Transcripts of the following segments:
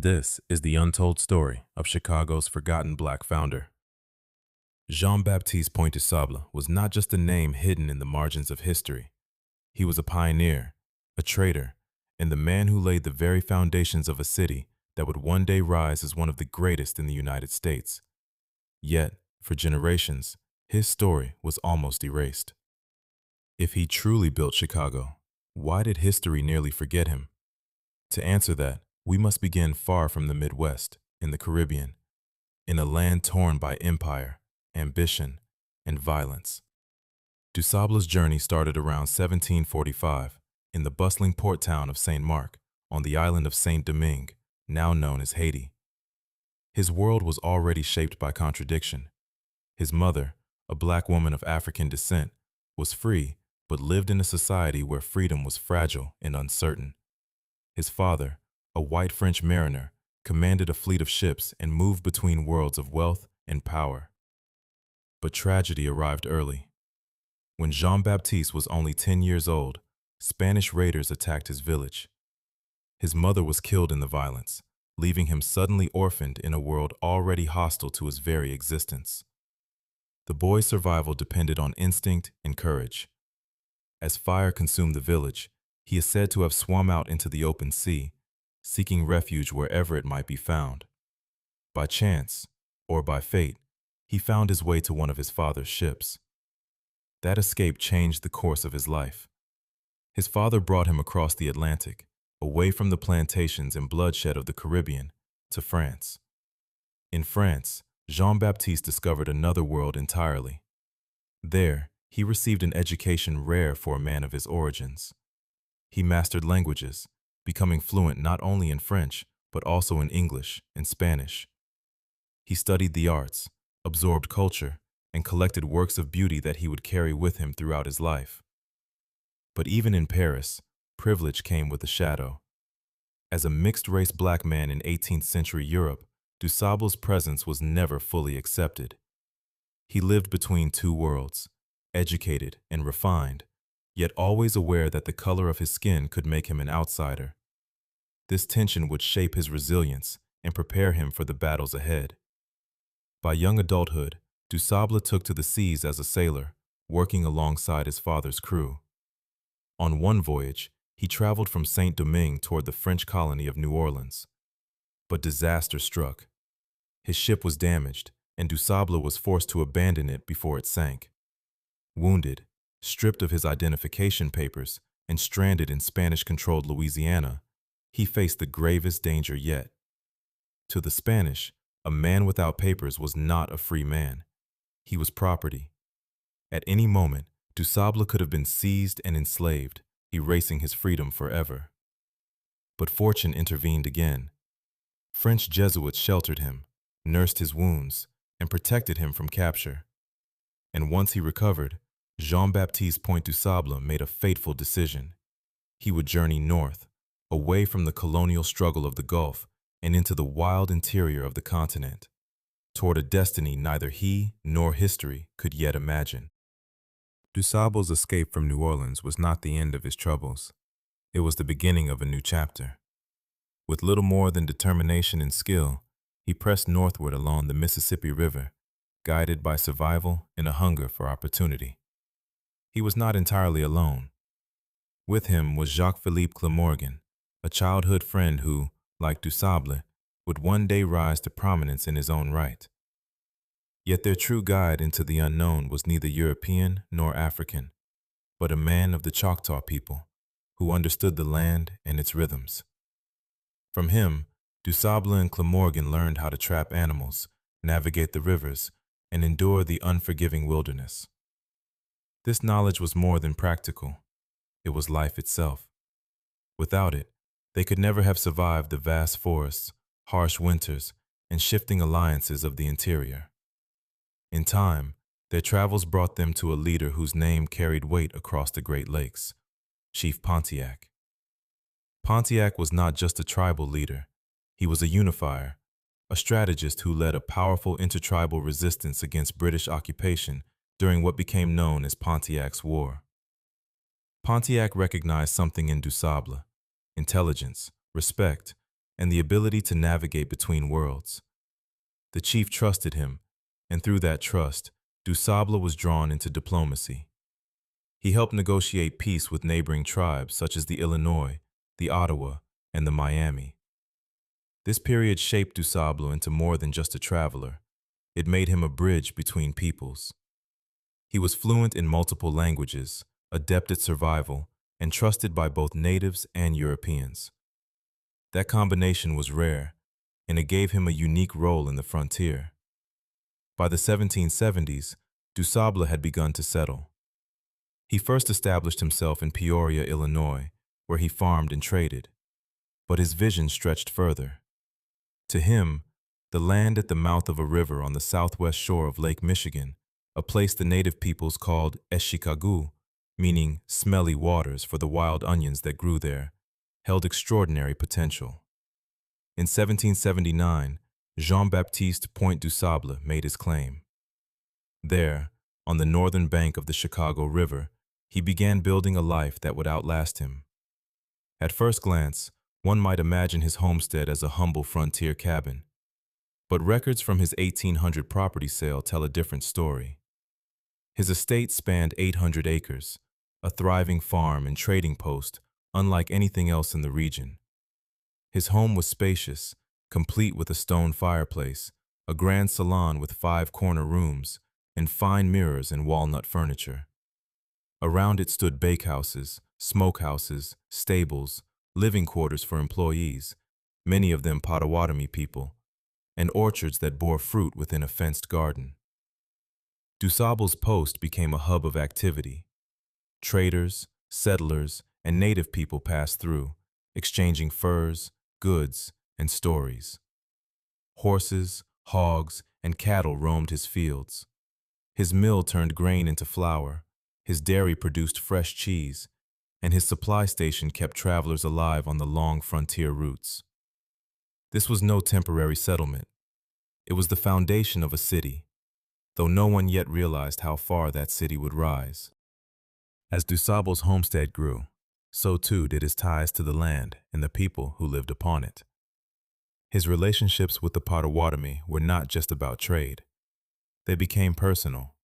This is the untold story of Chicago's forgotten black founder. Jean-Baptiste Point du Sable was not just a name hidden in the margins of history. He was a pioneer, a traitor, and the man who laid the very foundations of a city that would one day rise as one of the greatest in the United States. Yet, for generations, his story was almost erased. If he truly built Chicago, why did history nearly forget him? To answer that, we must begin far from the Midwest, in the Caribbean, in a land torn by empire, ambition, and violence. Du Sable's journey started around 1745 in the bustling port town of Saint Marc on the island of Saint-Domingue, now known as Haiti. His world was already shaped by contradiction. His mother, a black woman of African descent, was free but lived in a society where freedom was fragile and uncertain. His father, a white French mariner, commanded a fleet of ships and moved between worlds of wealth and power. But tragedy arrived early. When Jean-Baptiste was only 10 years old, Spanish raiders attacked his village. His mother was killed in the violence, leaving him suddenly orphaned in a world already hostile to his very existence. The boy's survival depended on instinct and courage. As fire consumed the village, he is said to have swum out into the open sea, seeking refuge wherever it might be found. By chance, or by fate, he found his way to one of his father's ships. That escape changed the course of his life. His father brought him across the Atlantic, away from the plantations and bloodshed of the Caribbean, to France. In France, Jean-Baptiste discovered another world entirely. There, he received an education rare for a man of his origins. He mastered languages, becoming fluent not only in French, but also in English and Spanish. He studied the arts, absorbed culture, and collected works of beauty that he would carry with him throughout his life. But even in Paris, privilege came with a shadow. As a mixed-race black man in 18th century Europe, Du Sable's presence was never fully accepted. He lived between two worlds, educated and refined, yet always aware that the color of his skin could make him an outsider. This tension would shape his resilience and prepare him for the battles ahead. By young adulthood, Du Sable took to the seas as a sailor, working alongside his father's crew. On one voyage, he traveled from Saint-Domingue toward the French colony of New Orleans. But disaster struck. His ship was damaged, and Du Sable was forced to abandon it before it sank. Wounded, stripped of his identification papers, and stranded in Spanish-controlled Louisiana, he faced the gravest danger yet. To the Spanish, a man without papers was not a free man. He was property. At any moment, Du Sable could have been seized and enslaved, erasing his freedom forever. But fortune intervened again. French Jesuits sheltered him, nursed his wounds, and protected him from capture. And once he recovered, Jean-Baptiste Point du Sable made a fateful decision. He would journey north, away from the colonial struggle of the Gulf and into the wild interior of the continent, toward a destiny neither he nor history could yet imagine. Du Sable's escape from New Orleans was not the end of his troubles. It was the beginning of a new chapter. With little more than determination and skill, he pressed northward along the Mississippi River, guided by survival and a hunger for opportunity. He was not entirely alone. With him was Jacques-Philippe Clamorgan, a childhood friend who, like Du Sable, would one day rise to prominence in his own right. Yet their true guide into the unknown was neither European nor African, but a man of the Choctaw people, who understood the land and its rhythms. From him, Du Sable and Clamorgan learned how to trap animals, navigate the rivers, and endure the unforgiving wilderness. This knowledge was more than practical. It was life itself. Without it, they could never have survived the vast forests, harsh winters, and shifting alliances of the interior. In time, their travels brought them to a leader whose name carried weight across the Great Lakes, Chief Pontiac. Pontiac was not just a tribal leader. He was a unifier, a strategist who led a powerful intertribal resistance against British occupation during what became known as Pontiac's War. Pontiac recognized something in Du Sable: intelligence, respect, and the ability to navigate between worlds. The chief trusted him, and through that trust, Du Sable was drawn into diplomacy. He helped negotiate peace with neighboring tribes such as the Illinois, the Ottawa, and the Miami. This period shaped Du Sable into more than just a traveler. It made him a bridge between peoples. He was fluent in multiple languages, adept at survival, and trusted by both natives and Europeans. That combination was rare, and it gave him a unique role in the frontier. By the 1770s, Du Sable had begun to settle. He first established himself in Peoria, Illinois, where he farmed and traded. But his vision stretched further. To him, the land at the mouth of a river on the southwest shore of Lake Michigan, a place the native peoples called Eshikagu, meaning smelly waters for the wild onions that grew there, held extraordinary potential. In 1779, Jean-Baptiste Point du Sable made his claim. There, on the northern bank of the Chicago River, he began building a life that would outlast him. At first glance, one might imagine his homestead as a humble frontier cabin. But records from his 1800 property sale tell a different story. His estate spanned 800 acres, a thriving farm and trading post unlike anything else in the region. His home was spacious, complete with a stone fireplace, a grand salon with 5 corner rooms, and fine mirrors and walnut furniture. Around it stood bakehouses, smokehouses, stables, living quarters for employees, many of them Potawatomi people, and orchards that bore fruit within a fenced garden. Du Sable's post became a hub of activity. Traders, settlers, and native people passed through, exchanging furs, goods, and stories. Horses, hogs, and cattle roamed his fields. His mill turned grain into flour, his dairy produced fresh cheese, and his supply station kept travelers alive on the long frontier routes. This was no temporary settlement. It was the foundation of a city, though no one yet realized how far that city would rise. As Du Sable's homestead grew, so too did his ties to the land and the people who lived upon it. His relationships with the Potawatomi were not just about trade. They became personal,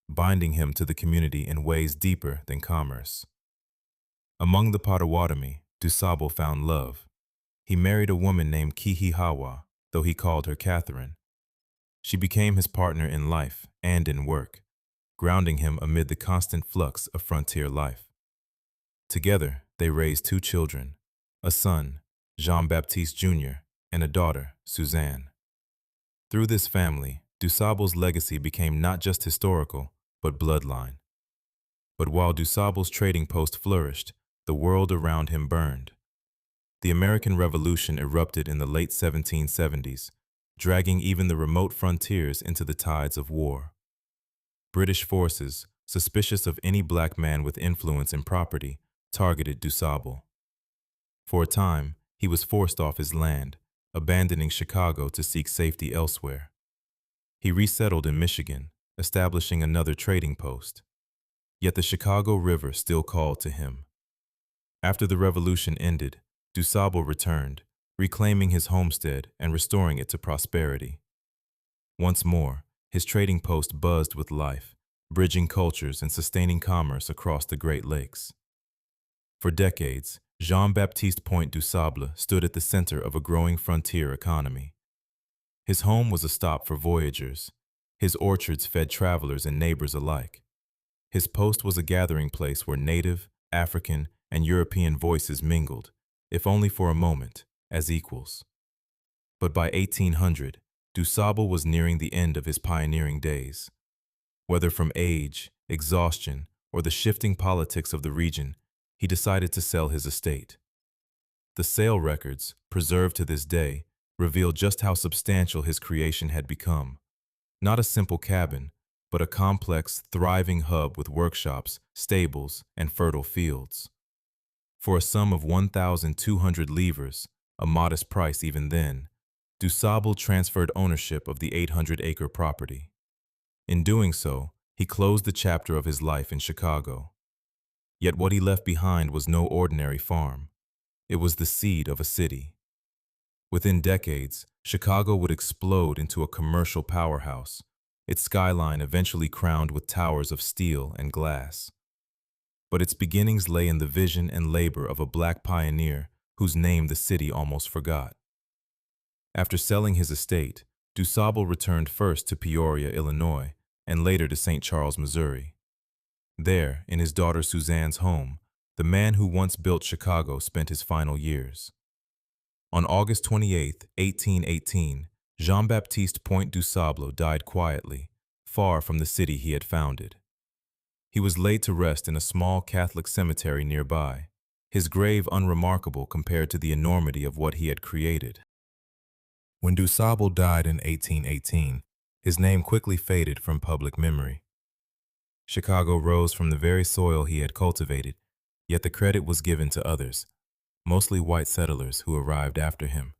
binding him to the community in ways deeper than commerce. Among the Potawatomi, Du Sable found love. He married a woman named Kihihawa, though he called her Catherine. She became his partner in life and in work, grounding him amid the constant flux of frontier life. Together, they raised 2 children, a son, Jean-Baptiste Jr., and a daughter, Suzanne. Through this family, Du Sable's legacy became not just historical, but bloodline. But while Du Sable's trading post flourished, the world around him burned. The American Revolution erupted in the late 1770s, dragging even the remote frontiers into the tides of war. British forces, suspicious of any black man with influence and property, targeted Du Sable. For a time, he was forced off his land, abandoning Chicago to seek safety elsewhere. He resettled in Michigan, establishing another trading post. Yet the Chicago River still called to him. After the revolution ended, Du Sable returned, reclaiming his homestead and restoring it to prosperity. Once more, his trading post buzzed with life, bridging cultures and sustaining commerce across the Great Lakes. For decades, Jean-Baptiste Point du Sable stood at the center of a growing frontier economy. His home was a stop for voyagers. His orchards fed travelers and neighbors alike. His post was a gathering place where native, African, and European voices mingled, if only for a moment, as equals. But by 1800, Du Sable was nearing the end of his pioneering days. Whether from age, exhaustion, or the shifting politics of the region, he decided to sell his estate. The sale records, preserved to this day, reveal just how substantial his creation had become. Not a simple cabin, but a complex, thriving hub with workshops, stables, and fertile fields. For a sum of 1,200 livres, a modest price even then, Du Sable transferred ownership of the 800-acre property. In doing so, he closed the chapter of his life in Chicago. Yet what he left behind was no ordinary farm. It was the seed of a city. Within decades, Chicago would explode into a commercial powerhouse, its skyline eventually crowned with towers of steel and glass. But its beginnings lay in the vision and labor of a black pioneer whose name the city almost forgot. After selling his estate, Du Sable returned first to Peoria, Illinois, and later to St. Charles, Missouri. There, in his daughter Suzanne's home, the man who once built Chicago spent his final years. On August 28, 1818, Jean-Baptiste Point du Sable died quietly, far from the city he had founded. He was laid to rest in a small Catholic cemetery nearby, his grave unremarkable compared to the enormity of what he had created. When Du Sable died in 1818, his name quickly faded from public memory. Chicago rose from the very soil he had cultivated, yet the credit was given to others, mostly white settlers who arrived after him.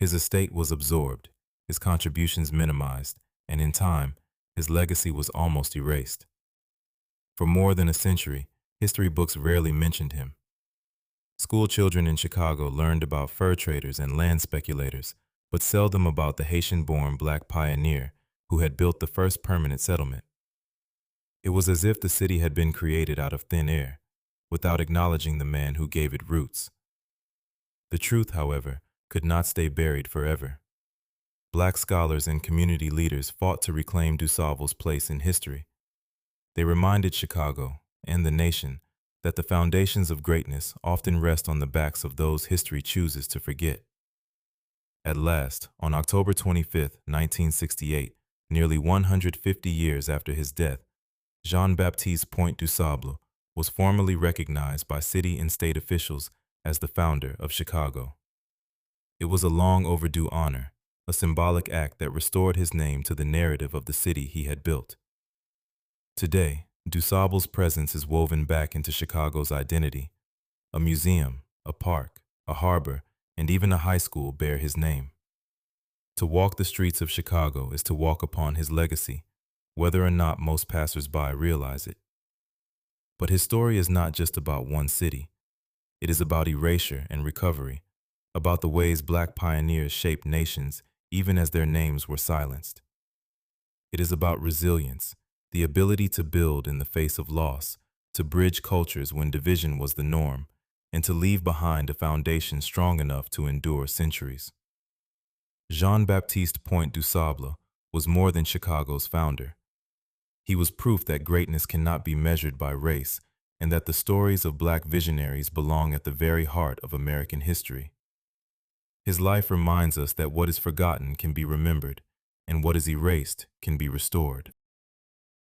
His estate was absorbed, his contributions minimized, and in time, his legacy was almost erased. For more than a century, history books rarely mentioned him. School children in Chicago learned about fur traders and land speculators, but seldom about the Haitian-born black pioneer who had built the first permanent settlement. It was as if the city had been created out of thin air, without acknowledging the man who gave it roots. The truth, however, could not stay buried forever. Black scholars and community leaders fought to reclaim Du Sable's place in history. They reminded Chicago, and the nation, that the foundations of greatness often rest on the backs of those history chooses to forget. At last, on October 25, 1968, nearly 150 years after his death, Jean-Baptiste Point du Sable was formally recognized by city and state officials as the founder of Chicago. It was a long overdue honor, a symbolic act that restored his name to the narrative of the city he had built. Today, Du Sable's presence is woven back into Chicago's identity. A museum, a park, a harbor, and even a high school bear his name. To walk the streets of Chicago is to walk upon his legacy, whether or not most passers-by realize it. But his story is not just about one city. It is about erasure and recovery, about the ways black pioneers shaped nations even as their names were silenced. It is about resilience, the ability to build in the face of loss, to bridge cultures when division was the norm, and to leave behind a foundation strong enough to endure centuries. Jean-Baptiste Point du Sable was more than Chicago's founder. He was proof that greatness cannot be measured by race, and that the stories of black visionaries belong at the very heart of American history. His life reminds us that what is forgotten can be remembered, and what is erased can be restored.